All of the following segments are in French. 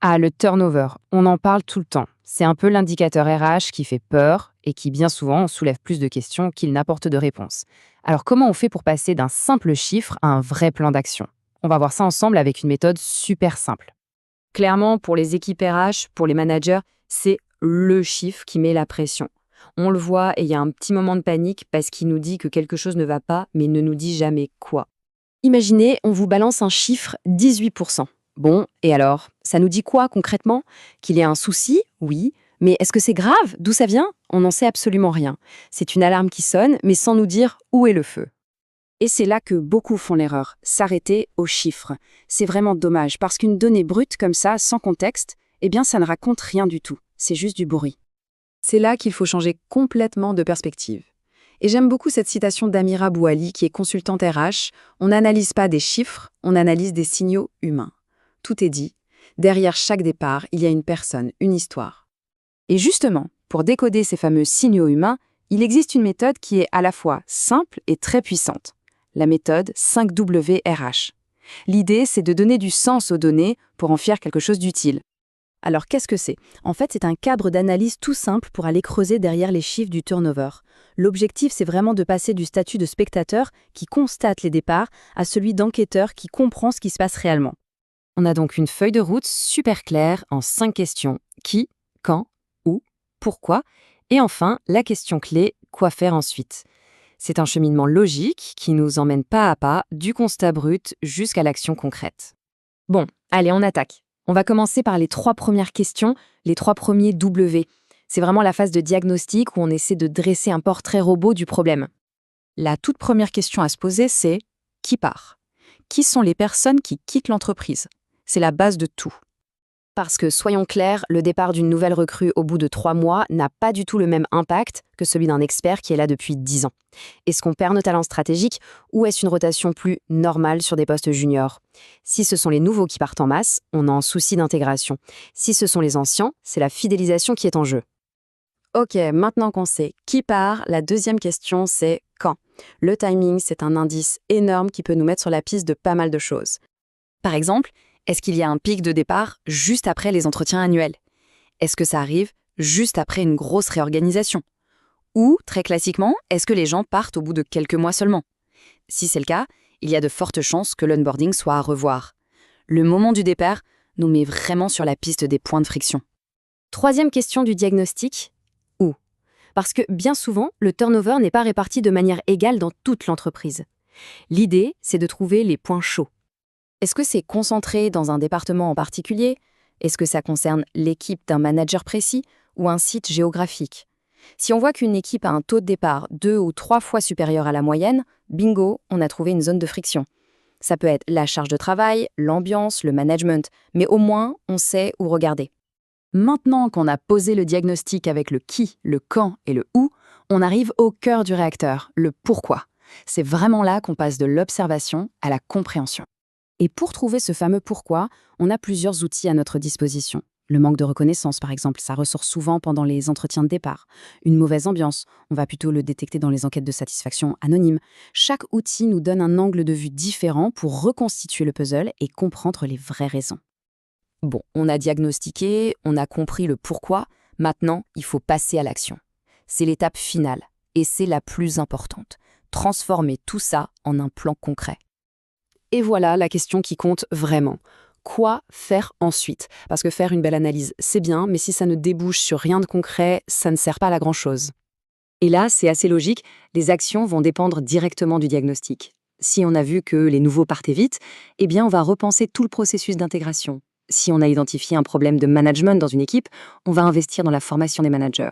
Ah, le turnover, on en parle tout le temps. C'est un peu l'indicateur RH qui fait peur et qui bien souvent soulève plus de questions qu'il n'apporte de réponses. Alors comment on fait pour passer d'un simple chiffre à un vrai plan d'action? On va voir ça ensemble avec une méthode super simple. Clairement, pour les équipes RH, pour les managers, c'est le chiffre qui met la pression. On le voit et il y a un petit moment de panique parce qu'il nous dit que quelque chose ne va pas, mais il ne nous dit jamais quoi. Imaginez, on vous balance un chiffre 18%. Bon, et alors, ça nous dit quoi concrètement? Qu'il y a un souci? Oui. Mais est-ce que c'est grave? D'où ça vient? On n'en sait absolument rien. C'est une alarme qui sonne, mais sans nous dire où est le feu. Et c'est là que beaucoup font l'erreur, s'arrêter aux chiffres. C'est vraiment dommage, parce qu'une donnée brute comme ça, sans contexte, eh bien ça ne raconte rien du tout, c'est juste du bruit. C'est là qu'il faut changer complètement de perspective. Et j'aime beaucoup cette citation d'Amira Bouali, qui est consultante RH. On n'analyse pas des chiffres, on analyse des signaux humains. Tout est dit. Derrière chaque départ, il y a une personne, une histoire. Et justement, pour décoder ces fameux signaux humains, il existe une méthode qui est à la fois simple et très puissante. La méthode 5WRH. L'idée, c'est de donner du sens aux données pour en faire quelque chose d'utile. Alors qu'est-ce que c'est? En fait, c'est un cadre d'analyse tout simple pour aller creuser derrière les chiffres du turnover. L'objectif, c'est vraiment de passer du statut de spectateur qui constate les départs à celui d'enquêteur qui comprend ce qui se passe réellement. On a donc une feuille de route super claire en 5 questions. Qui, quand, où, pourquoi, et enfin, la question clé, quoi faire ensuite? C'est un cheminement logique qui nous emmène pas à pas du constat brut jusqu'à l'action concrète. Bon, allez, on attaque. On va commencer par les 3 premières questions, les 3 premiers W. C'est vraiment la phase de diagnostic où on essaie de dresser un portrait robot du problème. La toute première question à se poser, c'est qui part? Qui sont les personnes qui quittent l'entreprise? C'est la base de tout. Parce que, soyons clairs, le départ d'une nouvelle recrue au bout de 3 mois n'a pas du tout le même impact que celui d'un expert qui est là depuis 10 ans. Est-ce qu'on perd nos talents stratégiques ou est-ce une rotation plus normale sur des postes juniors? Si ce sont les nouveaux qui partent en masse, on a un souci d'intégration. Si ce sont les anciens, c'est la fidélisation qui est en jeu. Ok, maintenant qu'on sait qui part, la deuxième question c'est quand. Le timing, c'est un indice énorme qui peut nous mettre sur la piste de pas mal de choses. Par exemple, est-ce qu'il y a un pic de départ juste après les entretiens annuels? Est-ce que ça arrive juste après une grosse réorganisation? Ou, très classiquement, est-ce que les gens partent au bout de quelques mois seulement? Si c'est le cas, il y a de fortes chances que l'onboarding soit à revoir. Le moment du départ nous met vraiment sur la piste des points de friction. Troisième question du diagnostic, où? Parce que bien souvent, le turnover n'est pas réparti de manière égale dans toute l'entreprise. L'idée, c'est de trouver les points chauds. Est-ce que c'est concentré dans un département en particulier? Est-ce que ça concerne l'équipe d'un manager précis ou un site géographique? Si on voit qu'une équipe a un taux de départ 2 ou 3 fois supérieur à la moyenne, bingo, on a trouvé une zone de friction. Ça peut être la charge de travail, l'ambiance, le management, mais au moins, on sait où regarder. Maintenant qu'on a posé le diagnostic avec le qui, le quand et le où, on arrive au cœur du réacteur, le pourquoi. C'est vraiment là qu'on passe de l'observation à la compréhension. Et pour trouver ce fameux pourquoi, on a plusieurs outils à notre disposition. Le manque de reconnaissance, par exemple, ça ressort souvent pendant les entretiens de départ. Une mauvaise ambiance, on va plutôt le détecter dans les enquêtes de satisfaction anonymes. Chaque outil nous donne un angle de vue différent pour reconstituer le puzzle et comprendre les vraies raisons. Bon, on a diagnostiqué, on a compris le pourquoi, maintenant, il faut passer à l'action. C'est l'étape finale, et c'est la plus importante. Transformer tout ça en un plan concret. Et voilà la question qui compte vraiment. Quoi faire ensuite? Parce que faire une belle analyse, c'est bien, mais si ça ne débouche sur rien de concret, ça ne sert pas à grand-chose. Et là, c'est assez logique, les actions vont dépendre directement du diagnostic. Si on a vu que les nouveaux partaient vite, eh bien on va repenser tout le processus d'intégration. Si on a identifié un problème de management dans une équipe, on va investir dans la formation des managers.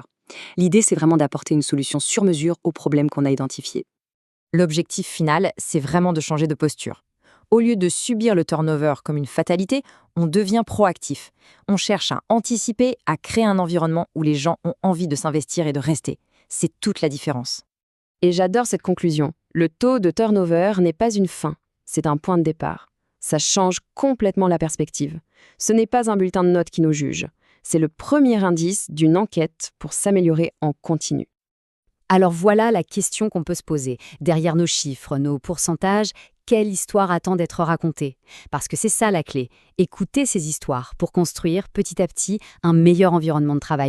L'idée, c'est vraiment d'apporter une solution sur mesure aux problèmes qu'on a identifiés. L'objectif final, c'est vraiment de changer de posture. Au lieu de subir le turnover comme une fatalité, on devient proactif. On cherche à anticiper, à créer un environnement où les gens ont envie de s'investir et de rester. C'est toute la différence. Et j'adore cette conclusion. Le taux de turnover n'est pas une fin, c'est un point de départ. Ça change complètement la perspective. Ce n'est pas un bulletin de notes qui nous juge. C'est le premier indice d'une enquête pour s'améliorer en continu. Alors voilà la question qu'on peut se poser. Derrière nos chiffres, nos pourcentages, quelle histoire attend d'être racontée. Parce que c'est ça la clé, écouter ces histoires pour construire petit à petit un meilleur environnement de travail.